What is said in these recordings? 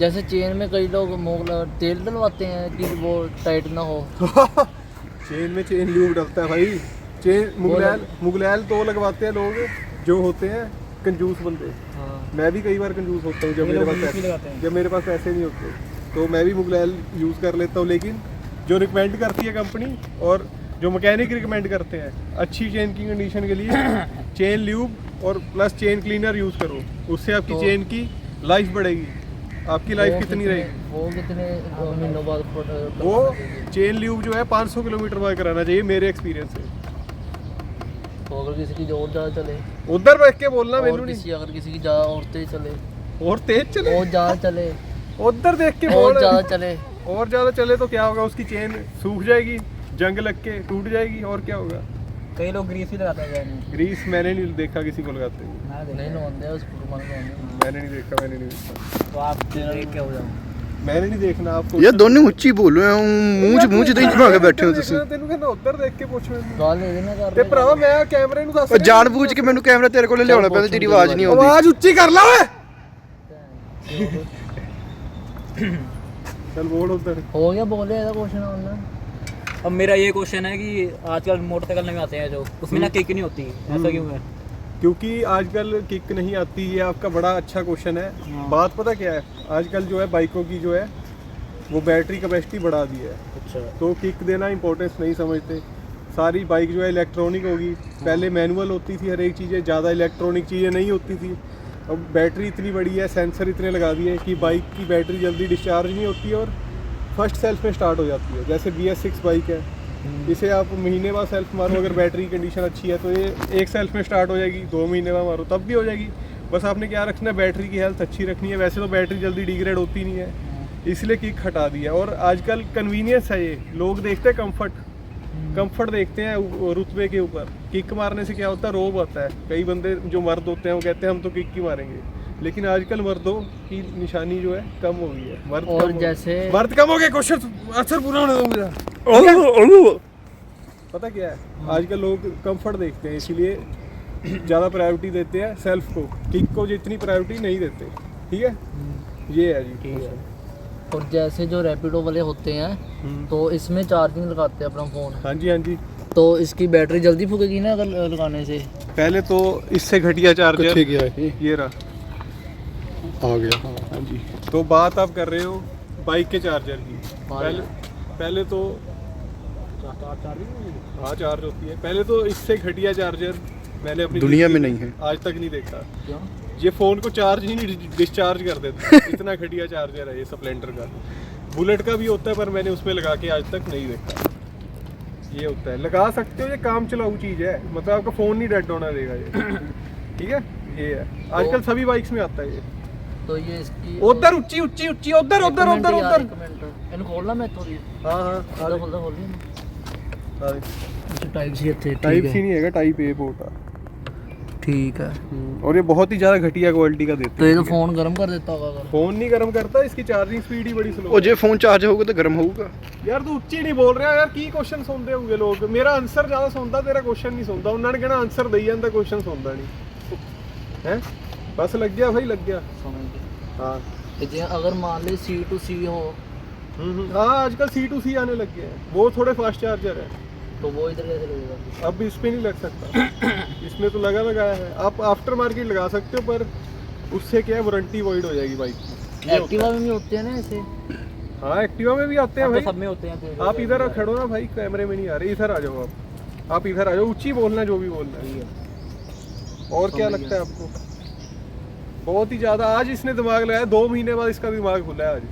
जैसे चेन में कई लोग तेल डलवाते हैं कि वो टाइट ना हो। चेन में चेन ल्यूब डलता है भाई। चेन मुगलैल तो लगवाते हैं लोग जो होते हैं कंजूस बंदे। हाँ। मैं भी कई बार कंजूस होता हूँ जब मेरे पास पैसे नहीं होते, तो मैं भी मुगलैल यूज़ कर लेता हूँ। लेकिन जो रिकमेंड करती है कंपनी और जो मैकेनिक रिकमेंड करते हैं अच्छी चेन की कंडीशन के लिए चेन ल्यूब और प्लस चेन क्लीनर यूज़ करो, उससे आपकी चेन की लाइफ बढ़ेगी। आपकी लाइफ कितनी रहेगी? वो कितने महीनों बाद वो चेन ल्यूब जो है 500 किलोमीटर बाद कराना चाहिए मेरे एक्सपीरियंस से। तो अगर किसी की और ज़्यादा चले, उधर बैठ के बोलना मेनू नहीं। अगर किसी की ज़्यादा और तेज चले, और तेज चले, और ज़्यादा चले, उधर देख के और बोल। ज़्यादा चले, और ज़्यादा चले तो क्या होगा? उसकी चेन सूख जाएगी, जंग लग के टूट जाएगी, और क्या होगा? कई लोग ग्रीस भी लगाते हैं। ग्रीस मैंने नहीं देखा किसी को लगाते हुए। नहीं लगाते हैं उसको, मैंने नहीं देखा। तो आप देख के हो जाओ। मैंने नहीं देखना आपको। यार दोनों ਉੱਚੀ ਬੋਲੋ ਮੂੰਹ ਚ ਤੇ ਝੁਕਾ ਕੇ ਬੈਠੇ ਹੋ ਤੁਸੀਂ। ਤੈਨੂੰ ਕਹਿੰਦਾ ਉੱਧਰ ਦੇਖ ਕੇ ਪੁੱਛ ਮੈਨੂੰ। ਗੱਲ ਇਹਦੇ ਨਾਲ ਕਰ ਤੇ ਭਰਾਵਾ ਮੈਂ ਕੈਮਰੇ ਨੂੰ ਦੱਸ ਉਹ ਜਾਣ ਬੂਝ ਕੇ ਮੈਨੂੰ ਕੈਮਰਾ ਤੇਰੇ ਕੋਲ ਲਿਆਉਣਾ ਪੈਂਦਾ, ਤੇਰੀ ਆਵਾਜ਼ ਨਹੀਂ ਆਉਂਦੀ। ਆਵਾਜ਼ ਉੱਚੀ ਕਰ ਲਾ ਓਏ। चल बोल उधर। हो गया, बोले ऐसा क्वेश्चन ऑनलाइन। अब मेरा ये क्वेश्चन है कि आजकल मोटरसाइकिल में आते हैं जो उसमें ना किक नहीं होती, ऐसा क्यों है? क्योंकि आजकल किक नहीं आती, ये आपका बड़ा अच्छा क्वेश्चन है। बात पता क्या है, आजकल जो है बाइकों की जो है वो बैटरी कैपेसिटी बढ़ा दी है। अच्छा। तो किक देना इंपॉर्टेंस नहीं समझते। सारी बाइक जो है इलेक्ट्रॉनिक होगी। पहले मैनुअल होती थी हर एक चीज़ें, ज़्यादा इलेक्ट्रॉनिक चीज़ें नहीं होती थी। अब बैटरी इतनी बड़ी है, सेंसर इतने लगा दिए कि बाइक की बैटरी जल्दी डिस्चार्ज नहीं होती और फर्स्ट सेल्फ में स्टार्ट हो जाती है। जैसे BS6 बाइक है, इसे आप महीने बाद सेल्फ मारो, अगर बैटरी कंडीशन अच्छी है तो ये एक सेल्फ में स्टार्ट हो जाएगी, 2 महीने बाद मारो तब भी हो जाएगी। बस आपने क्या रखना है, बैटरी की हेल्थ अच्छी रखनी है। वैसे तो बैटरी जल्दी डिग्रेड होती नहीं है, इसलिए किक हटा दी है। और आजकल कन्वीनियंस है, ये लोग देखते हैं कंफर्ट देखते हैं रुतबे के ऊपर। किक मारने से क्या होता है, रोब आता है। कई बंदे जो मर्द होते हैं वो कहते हैं हम तो किक ही मारेंगे, लेकिन आजकल मर्दों की निशानी जो है कम हो गई है। मर्द कम हो गए। क्वेश्चन आंसर पूरा होने दो मुझे। पता क्या है, आजकल लोग कंफर्ट देखते हैं, इसीलिए ज़्यादा प्रायोरिटी देते हैं सेल्फ को, किक को जितनी प्रायोरिटी नहीं देते। ठीक है, ये है जी। ठीक है। और जैसे जो रैपिडो वाले होते हैं तो इसमें चार्जिंग लगाते हैं अपना फ़ोन। हाँ जी, हाँ जी। तो इसकी बैटरी जल्दी फूकेगी ना अगर लगाने से? पहले तो इससे घटिया चार्जर ये रहा आ गया। हाँ जी। तो बात आप कर रहे हो बाइक के चार्जर की। पहले तो हाँ चार्ज होती है। पहले तो इससे घटिया चार्जर मैंने अपनी दुनिया में नहीं है, आज तक नहीं देखा। क्यों? ये फ़ोन को चार्ज ही नहीं डिस्चार्ज कर देता। इतना घटिया चार्जर है ये स्प्लेंडर का। बुलेट का भी होता है पर मैंने उसमें लगा के आज तक नहीं देखा। ये होता है, लगा सकते हो, ये काम चलाऊ चीज़ है, मतलब आपका फ़ोन नहीं डेड होना देगा ये। ठीक है, ये है आजकल सभी बाइक्स में आता है ये। तो ये इसकी उधर ऊंची उधर इनको खोलना मैं थोड़ी। हाँ टाइप सी थे। टाइप सी नहीं है, टाइप ए पोर्ट है। ठीक है। और ये बहुत ही ज़्यादा घटिया क्वालिटी का देते तो ये तो फ़ोन गर्म कर देता होगा अगर। फ़ोन नहीं गर्म करता, इसकी चार्जिंग स्पीड ही बड़ी स्लो। ਉਹ ਜੇ ਫੋਨ ਚਾਰਜ ਹੋਊਗਾ ਤਾਂ ਗਰਮ ਹੋਊਗਾ। यार तू ਉੱਚੀ नहीं बोल रहा यार, की क्वेश्चन सुनते होंगे लोग। मेरा आंसर ज़्यादा सुनता, तेरा क्वेश्चन नहीं सुनता। उन्होंने कहना आंसर दई जाता, क्वेश्चन सुनता नहीं है। बस लग गया भाई, लग गया। हाँ अगर मान ले C2C हो हाँ, आजकल C2C आने लग गए हैं, वो थोड़े फास्ट चार्जर है। तो वो इधर कैसे लगेगा? अब इस पे नहीं लग सकता, इसमें तो लगाया है। आप आफ्टर मार्केट लगा सकते हो, पर उससे क्या है, वारंटी वॉइड हो जाएगी बाइक की। एक्टिवा में भी होते हैं ना ऐसे? हाँ, एक्टिवा में भी आते हैं भाई, सब में होते हैं। आप इधर खड़ो ना भाई, कैमरे में नहीं आ रहे, इधर आ जाओ आप इधर आ जाओ। ऊंची बोलना जो भी बोलना है। और क्या लगता है आपको? बहुत ही ज़्यादा आज इसने दिमाग लगाया, 2 महीने बाद इसका दिमाग खुला है आज।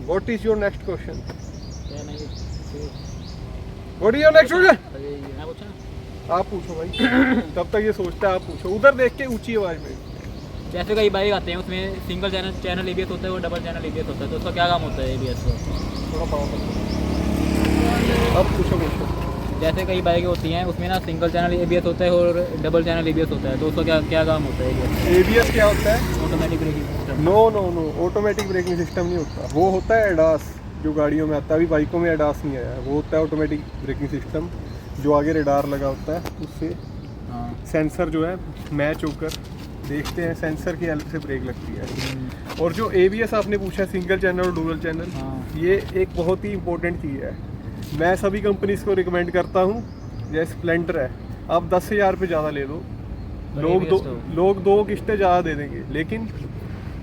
What is your next question? What is your next question? आप पूछो भाई। तब तक ये सोचता है, आप पूछो। उधर देख के ऊंची आवाज में। जैसे कई बाइक आते हैं उसमें सिंगल चैनल ABS होता है और डबल चैनल ABS होता है, तो उसका क्या काम होता है ABS का? थोड़ा पावर। अब पूछो। जैसे कई बाइकें होती हैं उसमें ना सिंगल चैनल ABS होता है और डबल चैनल ABS होता है, तो उसका क्या काम होता है? ABS क्या होता है? Automatic braking system. No, automatic braking system नहीं होता। वो होता है एडास, जो गाड़ियों में आता है। अभी बाइकों में एडास नहीं आया है। वो होता है ऑटोमेटिक ब्रेकिंग सिस्टम, जो आगे रेडार लगा होता है, उससे सेंसर जो है मैच होकर देखते हैं, सेंसर की हेल्प से ब्रेक लगती है। और जो ABS आपने पूछा सिंगल चैनल और डुअल चैनल, हाँ। ये एक बहुत ही इंपॉर्टेंट चीज़ है। मैं सभी कंपनीज को रिकमेंड करता हूँ। जैसे स्प्लेंडर है, आप 10,000 पे ज़्यादा ले लो, लोग 2 किस्तें ज़्यादा दे देंगे, लेकिन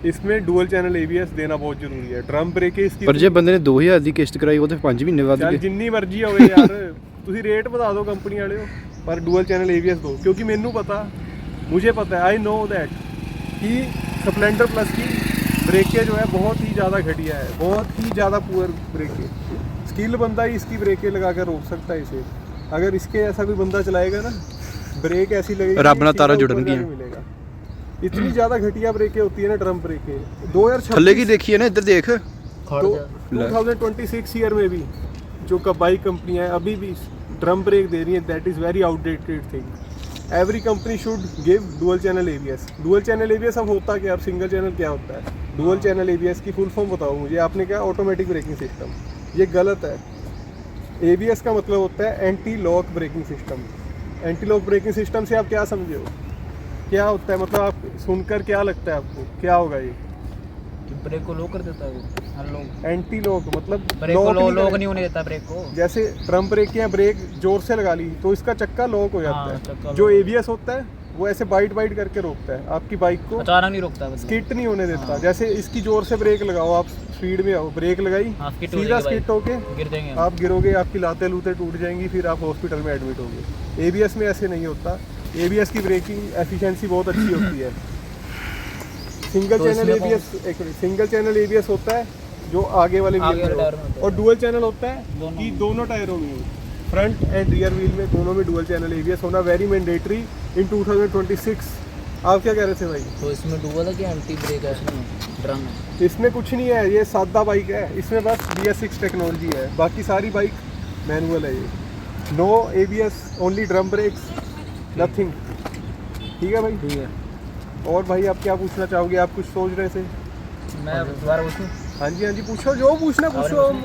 इसमें डुअल चैनल ABS देना बहुत जरूरी है। ड्रम ब्रेक है इसकी। ਪਰ ਜੇ ਬੰਦੇ ਨੇ 2000 ਦੀ ਕਿਸ਼ਤ ਕਰਾਈ ਉਹ ਤੇ 5 ਮਹੀਨੇ ਵੱਧ ਚੱਲ ਗਏ। ਜਿੰਨੀ ਮਰਜ਼ੀ ਹੋਵੇ ਯਾਰ, ਤੁਸੀਂ ਰੇਟ ਵਧਾ ਦਿਓ ਕੰਪਨੀ ਵਾਲਿਓ, ਪਰ ਡੂਅਲ ਚੈਨਲ ABS ਦੋ, क्योंकि ਮੈਨੂੰ ਪਤਾ, मुझे पता है, आई नो दैट कि स्प्लेंडर प्लस की ब्रेकें जो है बहुत ही ज़्यादा घटिया है, बहुत ही ज़्यादा पुअर ब्रेकें। स्किल बंदा ही इसकी ब्रेकें लगा कर रोक सकता है इसे। अगर इसके ऐसा कोई बंदा चलाएगा ना, ब्रेक ऐसी लगेगी रब नाल तारा सीधा जुड़न ऊपर गियां। जाके मिलेगा। इतनी ज़्यादा घटिया ब्रेकें होती है ना ड्रम ब्रेकें। 2026 ਥੱਲੇ ਕੀ ਦੇਖੀਏ ਨਾ ਇੱਧਰ ਦੇਖ। खड़ तो जा। 2026 ईयर में भी जो बाइक कंपनियां हैं अभी भी ड्रम ब्रेक दे रही हैं, that is very outdated thing. Every company should give dual channel ABS। Dual channel ABS अब होता क्या, अब सिंगल चैनल क्या होता है? डुअल चैनल ABS की फुल फॉर्म बताओ मुझे। आपने क्या, ऑटोमेटिक ब्रेकिंग सिस्टम, ये गलत है। ABS का मतलब होता है anti lock braking system. Anti lock braking system से आप क्या समझे हो, क्या होता है? मतलब आप सुनकर क्या लगता है आपको, क्या होगा ये? ब्रेक को लो कर देता है वो, अनलॉक। एंटी लॉक मतलब ब्रेक को lock लॉक करेगा। नहीं होने देता ब्रेक को। जैसे ड्रम ब्रेक या ब्रेक जोर से लगा ली तो इसका चक्का लॉक हो जाता हाँ, है। चक्का जो lock। ABS होता है वो ऐसे बाइट बाइट करके रोकता है आपकी बाइक को, अचानक नहीं रोकता बस। स्किट नहीं होने देता। हाँ। जैसे इसकी जोर से ब्रेक लगाओ, आप स्पीड में आओ, ब्रेक लगाई, हाँ, skid हो सीधा जाएगी स्किट होके गिर जाएंगे हम। आप गिरोगे, आपकी लातें लूतें टूट जाएंगी, फिर आप हॉस्पिटल में एडमिट होगे। ABS में ऐसे नहीं होता। ABS की ब्रेकिंग एफिशिएंसी बहुत अच्छी होती है। सिंगल तो चैनल इसमें ABS, एक मिनट, सिंगल चैनल ABS होता है जो आगे वाले आगे व्हील वाले में टायर में हो, होता है। और डुअल चैनल होता है दोनों कि में। दोनों टायरों में हो, फ्रंट एंड रियर व्हील में दोनों में डुअल चैनल ABS होना वेरी मैंडेटरी इन 2026। आप क्या कह रहे थे भाई? तो इसमें डुअल है कि एंटी ब्रेक है? ड्रम है। इसमें कुछ नहीं है, ये सादा बाइक है, इसमें बस BS6 टेक्नोलॉजी है, बाकी सारी बाइक मैनुअल है। ये no ABS, only drum brakes, nothing. ठीक है भाई? ठीक है। और भाई आप क्या पूछना चाहोगे? आप कुछ सोच रहे थे? मैं दोबारा पूछूं? हाँ जी पूछो, जो पूछना पूछो। और हम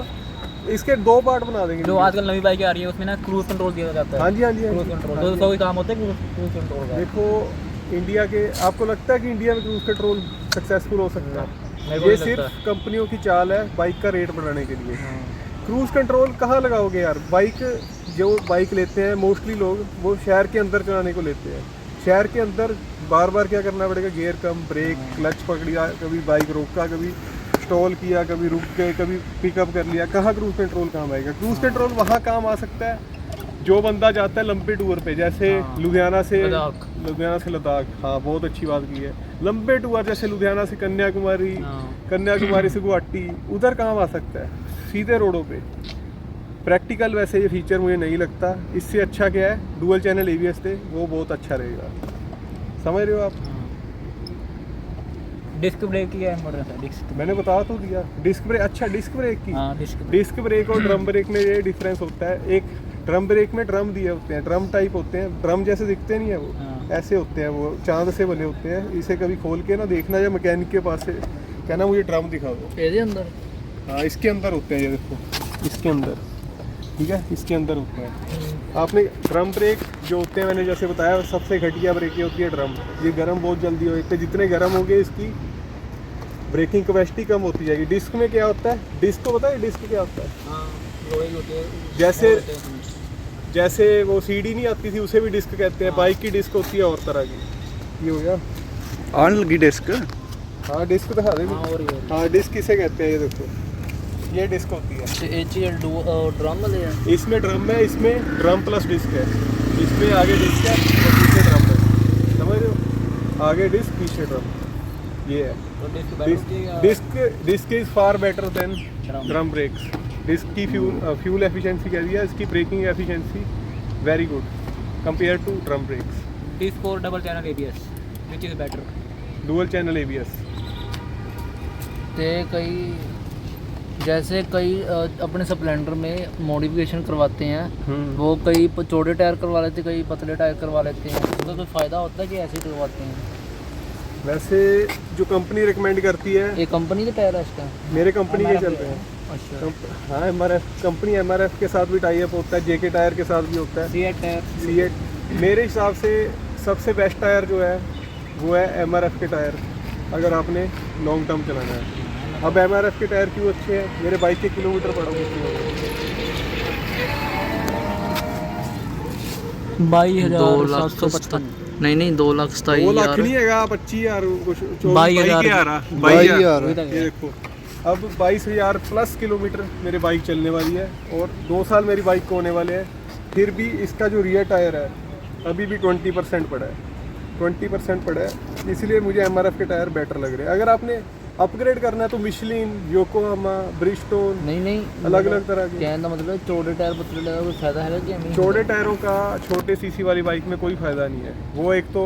इसके 2 पार्ट बना देंगे। जो आजकल नवी बाइकें आ रही है उसमें ना क्रूज कंट्रोल दिया जाता है। हाँ जी क्रूज कंट्रोल तो कोई काम होता है क्रूज कंट्रोल का? देखो, इंडिया के, आपको लगता है कि इंडिया में क्रूज कंट्रोल सक्सेसफुल हो सकता मेरे है? को ये नहीं सिर्फ लगता। कंपनियों की चाल है बाइक का रेट बढ़ाने के लिए। हाँ। क्रूज कंट्रोल कहाँ लगाओगे यार? बाइक, जो बाइक लेते हैं मोस्टली लोग, वो शहर के अंदर चलाने को लेते हैं। शहर के अंदर बार बार क्या करना पड़ेगा, गियर कम, ब्रेक, क्लच पकड़िया, कभी बाइक रोका, कभी स्टॉल किया, कभी रुक गए, कभी पिकअप कर लिया। कहाँ क्रूज कंट्रोल काम आएगा? क्रूज कंट्रोल वहाँ काम आ सकता है जो बंदा जाता है लंबे टूर पे, जैसे हाँ। लुधियाना से लद्दाख। हाँ, बहुत अच्छी बात की है। लंबे टूर जैसे लुधियाना से कन्याकुमारी, हाँ। कन्याकुमारी से गुवाहाटी, उधर काम आ सकता है, सीधे रोडों पे। प्रैक्टिकल वैसे ये फीचर मुझे नहीं लगता। इससे अच्छा क्या है, डुअल चैनल ABS थे, वो बहुत अच्छा रहेगा। समझ रहे हो आप? डिस्क ब्रेक की क्या इम्पोर्टेंस है? डिस्क मैंने बता तो दिया। डिस्क ब्रेक, अच्छा डिस्क ब्रेक की, हाँ डिस्क डिस्क ब्रेक और ड्रम ब्रेक में ये डिफरेंस होता है। एक ड्रम ब्रेक में ड्रम दिए होते हैं, ड्रम टाइप होते हैं, ड्रम जैसे दिखते नहीं है वो, हाँ। ऐसे होते हैं, वो चांद से बने होते हैं। इसे कभी खोल के ना देखना, या मैकेनिक के पास से कहना मुझे ड्रम दिखा दो। ਇਹਦੇ अंदर हाँ, इसके अंदर होते हैं, ये देखो, इसके अंदर, ठीक है, इसके अंदर होते हैं। आपने ड्रम ब्रेक जो होते हैं, मैंने जैसे बताया, सबसे घटिया ब्रेक ये होती है ड्रम। ये गर्म बहुत जल्दी हो जाते हैं, जितने गर्म होंगे इसकी ब्रेकिंग कैपेसिटी कम होती जाएगी। डिस्क में क्या होता है, डिस्क को पता है डिस्क क्या होता है? हाँ लोहे की होती है। जैसे होते हैं उसमें। जैसे वो CD नहीं आती थी, उसे भी डिस्क कहते हैं। हाँ। बाइक की डिस्क होती है और तरह की। ये हो गया। ਆਣ ਲੱਗੀ ਡਿਸਕ। हाँ, डिस्क दिखा दे। हाँ और ये हाँ, डिस्क किसे कहते हैं? ये देखो, ये डिस्क होती है। ਤੇ ਇਹ ਚ ड्रम वाले हैं। इसमें ड्रम है, इसमें ड्रम प्लस डिस्क है। इसमें आगे डिस्क है और पीछे ड्रम है। समझ रहे हो? आगे डिस्क, पीछे ड्रम, ये है। तो डिस्क बैठ होती है या- disc is far better than Drum। Drum brakes. Disc की फ्यूल एफिशिएंसी कह दिया, इसकी braking efficiency very good compare to drum brakes. Disc और double channel ABS which is better? Dual channel ABS। ते कई जैसे कई अपने स्प्लेंडर में मॉडिफिकेशन करवाते हैं, वो कई चौड़े टायर करवा लेते हैं, कई पतले टायर करवा लेते हैं। उसका कोई फ़ायदा होता है कि ऐसे ही करवाते हैं? वैसे जो कंपनी रिकमेंड करती है, ये कंपनी के टायर है इसका? मेरे कंपनी के चल रहे हैं। अच्छा। हाँ, MRF कंपनी, MRF के साथ भी टाई अप होता है, JK टायर के साथ भी होता है, C8 टायर। C8। मेरे हिसाब से सबसे बेस्ट टायर जो है वो है MRF के टायर, अगर आपने लॉन्ग टर्म चलाना है। अब MRF के टायर क्यों अच्छे हैं, मेरे बाइक के किलोमीटर पढ़ो कितने हो गए। 22,755 नहीं 2,27,000 2 लाख नहीं हैगा, 25,000 कुछ 22,000 22,000 ये देखो। अब 22,000 प्लस किलोमीटर मेरे बाइक चलने वाली है और 2 साल मेरी बाइक को होने वाले हैं। फिर भी इसका जो रियर टायर है अभी भी 20% पड़ा है, 20% पड़ा है, इसलिए मुझे MRF के टायर बेटर लग रहे हैं। अगर आपने अपग्रेड करना है तो मिशलिन, योकोहामा, ब्रिजस्टोन, नहीं अलग अलग तरह के। कहने का मतलब चौड़े टायर पतले टायर का कोई फायदा है कि नहीं? चौड़े टायरों का छोटे सीसी वाली बाइक में कोई फ़ायदा नहीं है। वो एक तो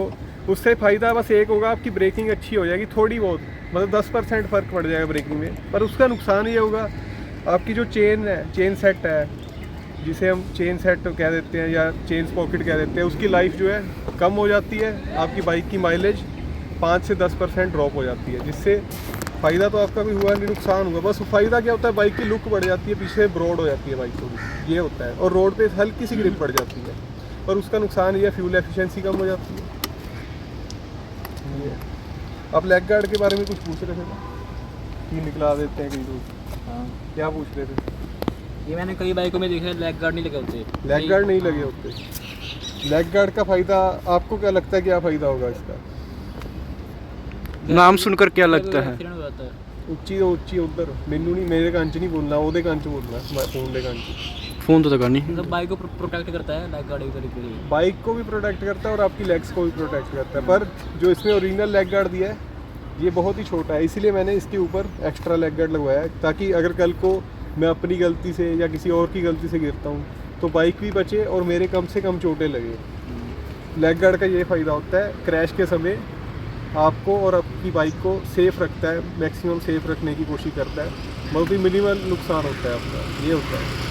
उससे फ़ायदा बस एक होगा, आपकी ब्रेकिंग अच्छी हो जाएगी थोड़ी बहुत, मतलब 10% फ़र्क पड़ जाएगा ब्रेकिंग में। पर उसका नुकसान ये होगा, आपकी जो चेन है, चेन सेट है, जिसे हम चेन सेट कह देते हैं या चेन पॉकेट कह देते हैं, उसकी लाइफ जो है कम हो जाती है। आपकी बाइक की माइलेज 5 से 10% ड्रॉप हो जाती है, जिससे फ़ायदा तो आपका भी हुआ नहीं, नुकसान हुआ। बस फ़ायदा क्या होता है, बाइक की लुक बढ़ जाती है, पीछे ब्रॉड हो जाती है बाइक थोड़ी, ये होता है। और रोड पे हल्की सी ग्रिप बढ़ जाती है, पर उसका नुकसान ये है फ्यूल एफिशिएंसी कम हो जाती है। ये आप लेग गार्ड के बारे में कुछ पूछ रहे थे ना, कि निकला देते हैं कई लोग, हाँ, क्या पूछ रहे थे? ये मैंने कई बाइकों में देखा है, लेग गार्ड नहीं लगे होते। लेग गार्ड नहीं लगे होते। लेग गार्ड का फ़ायदा आपको क्या लगता है, क्या फ़ायदा होगा इसका? नाम सुनकर क्या लगता है? एक्सीडेंट हो जाता है। ਉੱਚੀ उधर मैनू नहीं, मेरे कंच नहीं बोलना, ਉਹਦੇ ਕੰਚ बोलना, फोन ਦੇ ਕੰਚ। फोन तो करनी मतलब बाइक को प्रोटेक्ट करता है लेग गार्ड एक तरीके से। बाइक को भी प्रोटेक्ट करता है और आपकी लेग्स को भी प्रोटेक्ट करता है। पर जो इसमें ओरिजिनल लेग गार्ड दिया है ये बहुत ही छोटा है, इसीलिए मैंने इसके ऊपर एक्स्ट्रा लेग गार्ड लगवाया है, ताकि अगर कल को मैं अपनी गलती से या किसी और की गलती से गिरता हूँ तो बाइक भी बचे और मेरे कम से कम चोटें लगे। लेग गार्ड का ये फ़ायदा होता है, क्रैश के समय आपको और आपकी बाइक को सेफ़ रखता है, मैक्सिमम सेफ़ रखने की कोशिश करता है, बहुत ही मिनिमल नुकसान होता है आपका, ये होता है।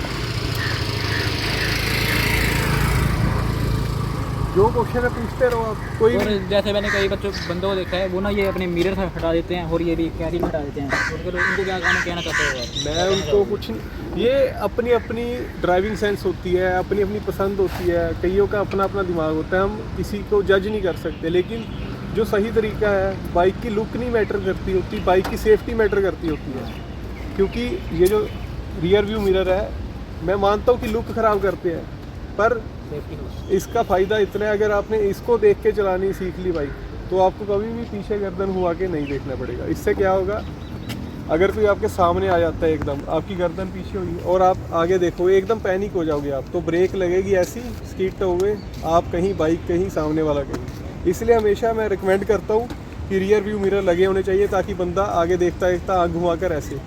जो क्वेश्चन है पूछते रहो आप, कोई और जैसे मैंने कई बंदों को देखा है, वो ना ये अपने मिरर से हटा देते हैं और ये भी कैरी हटा देते हैं, उनको क्या कहना चाहते हो आप? मैं उनको कुछ नहीं, ये अपनी अपनी ड्राइविंग सेंस होती है, अपनी अपनी पसंद होती है, कईयों का अपना अपना दिमाग होता है, हम किसी को जज नहीं कर सकते। लेकिन जो सही तरीका है, बाइक की लुक नहीं मैटर करती होती, बाइक की सेफ्टी मैटर करती होती है। क्योंकि ये जो रियर व्यू मिरर है, मैं मानता हूँ कि लुक ख़राब करते हैं, पर इसका फ़ायदा इतना है, अगर आपने इसको देख के चलानी सीख ली बाइक, तो आपको कभी भी पीछे गर्दन हुआ के नहीं देखना पड़ेगा। इससे क्या होगा, अगर कोई आपके सामने आ जाता है एकदम, आपकी गर्दन पीछे होगी और आप आगे देखोगे, एकदम पैनिक हो जाओगे आप, तो ब्रेक लगेगी ऐसी, स्किड होगे आप कहीं, बाइक कहीं, सामने वाला कहीं। इसलिए हमेशा मैं रिकमेंड करता हूँ कि रियर व्यू मिरर लगे होने चाहिए, ताकि बंदा आगे देखता देखता आँख घुमाकर ऐसे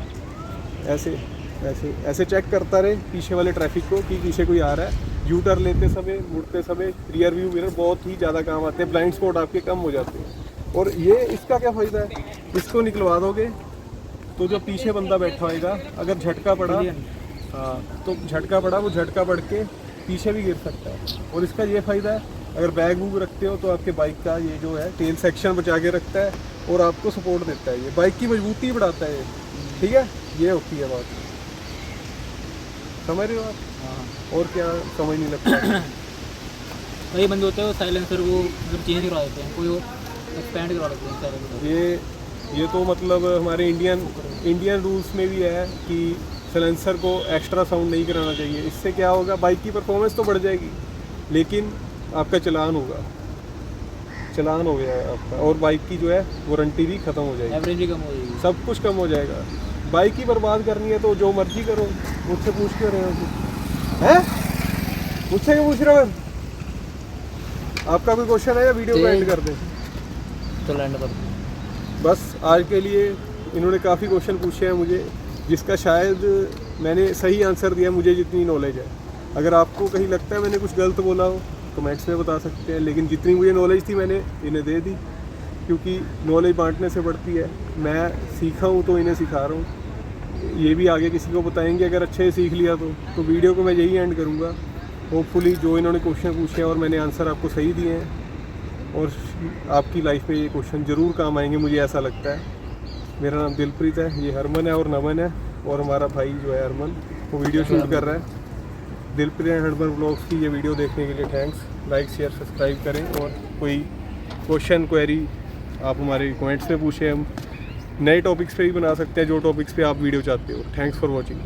ऐसे ऐसे ऐसे चेक करता रहे पीछे वाले ट्रैफिक को कि पीछे कोई आ रहा है। यू टर्न लेते समय, मुड़ते समय रियर व्यू मिरर बहुत ही ज़्यादा काम आते हैं, ब्लाइंड स्पॉट आपके कम हो जाते हैं। और ये इसका क्या फ़ायदा है, इसको निकलवा दोगे तो जो पीछे बंदा बैठा होएगा, अगर झटका पड़ा, हाँ तो झटका पड़ा, वो झटका पड़ के पीछे भी गिर सकता है। और इसका ये फ़ायदा है, अगर बैग वूग रखते हो तो आपके बाइक का ये जो है टेल सेक्शन बचा के रखता है और आपको सपोर्ट देता है, ये बाइक की मजबूती बढ़ाता है ये, ठीक है। ये होती है बात, समझ रहे हो आप? हाँ, और क्या समझ नहीं लगता। कई बंदे होते हैं वो साइलेंसर वो मतलब चेंज करवा देते हैं, कोई वो एक्सपेंड करवा देते हैं साइलेंसर। ये तो मतलब हमारे इंडियन रूल्स में भी है कि साइलेंसर को एक्स्ट्रा साउंड नहीं कराना चाहिए। इससे क्या होगा, बाइक की परफॉर्मेंस तो बढ़ जाएगी, लेकिन आपका चलान हो गया है आपका, और बाइक की जो है वारंटी भी ख़त्म हो जाएगी, एवरेज भी कम हो जाएगी, सब कुछ कम हो जाएगा। बाइक ही बर्बाद करनी है तो जो मर्जी करो, मुझसे पूछ क्यों रहे हो? हैं मुझसे क्यों पूछ रहे हो? आपका कोई क्वेश्चन है या वीडियो को एंड कर दें? तो लैंड कर बस आज के लिए इन्होंने काफ़ी क्वेश्चन पूछे हैं मुझे, जिसका शायद मैंने सही आंसर दिया मुझे जितनी नॉलेज है। अगर आपको कहीं लगता है मैंने कुछ गलत बोला हो, कमेंट्स में बता सकते हैं, लेकिन जितनी मुझे नॉलेज थी मैंने इन्हें दे दी, क्योंकि नॉलेज बांटने से बढ़ती है। मैं सीखा हूँ तो इन्हें सिखा रहा हूँ, ये भी आगे किसी को बताएंगे अगर अच्छे से सीख लिया तो वीडियो को मैं यही एंड करूँगा। होपफुली जो इन्होंने क्वेश्चन पूछे हैं और मैंने आंसर आपको सही दिए हैं, और आपकी लाइफ में ये क्वेश्चन ज़रूर काम आएंगे, मुझे ऐसा लगता है। मेरा नाम दिलप्रीत है, ये हरमन है और नमन है, और हमारा भाई जो है हरमन वो वीडियो शूट कर रहा है। दिलप्रीत एंड हरमन ब्लॉग्स की ये वीडियो देखने के लिए थैंक्स। लाइक शेयर सब्सक्राइब करें, और कोई क्वेश्चन क्वेरी आप हमारे कमेंट्स में पूछें, हम नए टॉपिक्स पे भी बना सकते हैं जो टॉपिक्स पे आप वीडियो चाहते हो। Thanks for watching.